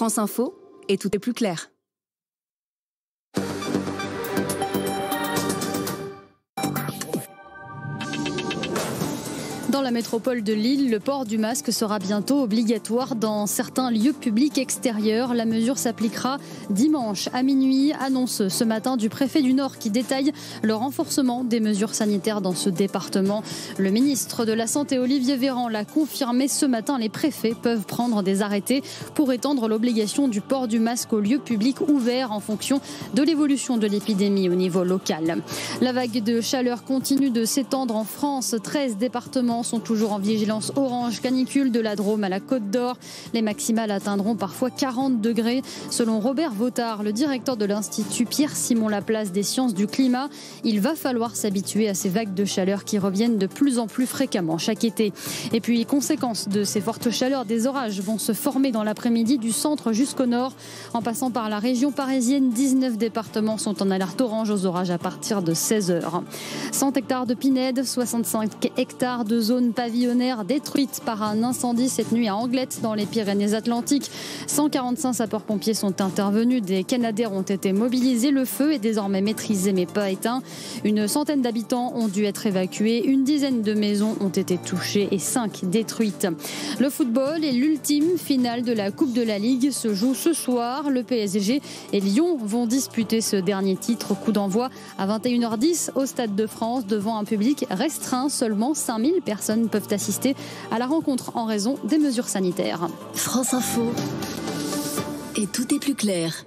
France Info, et tout est plus clair. Dans la métropole de Lille, le port du masque sera bientôt obligatoire dans certains lieux publics extérieurs. La mesure s'appliquera dimanche à minuit, annonce ce matin du préfet du Nord qui détaille le renforcement des mesures sanitaires dans ce département. Le ministre de la Santé, Olivier Véran, l'a confirmé ce matin. Les préfets peuvent prendre des arrêtés pour étendre l'obligation du port du masque aux lieux publics ouverts en fonction de l'évolution de l'épidémie au niveau local. La vague de chaleur continue de s'étendre en France. 13 départements sont toujours en vigilance orange canicule, de la Drôme à la Côte d'Or. Les maximales atteindront parfois 40 degrés. Selon Robert Vautard, le directeur de l'Institut Pierre-Simon Laplace des sciences du climat, il va falloir s'habituer à ces vagues de chaleur qui reviennent de plus en plus fréquemment chaque été. Et puis, conséquence de ces fortes chaleurs, des orages vont se former dans l'après-midi du centre jusqu'au nord. En passant par la région parisienne, 19 départements sont en alerte orange aux orages à partir de 16h. 100 hectares de pinèdes, 65 hectares de zones pavillonnaires détruites par un incendie cette nuit à Anglette dans les Pyrénées-Atlantiques. 145 sapeurs-pompiers sont intervenus, des Canadair ont été mobilisés. Le feu est désormais maîtrisé mais pas éteint. Une centaine d'habitants ont dû être évacués. Une dizaine de maisons ont été touchées et 5 détruites. Le football et l'ultime finale de la Coupe de la Ligue se joue ce soir. Le PSG et Lyon vont disputer ce dernier titre. Coup d'envoi à 21h10 au Stade de France devant un public restreint. Seulement 5000 personnes peuvent assister à la rencontre en raison des mesures sanitaires. France Info, et tout est plus clair.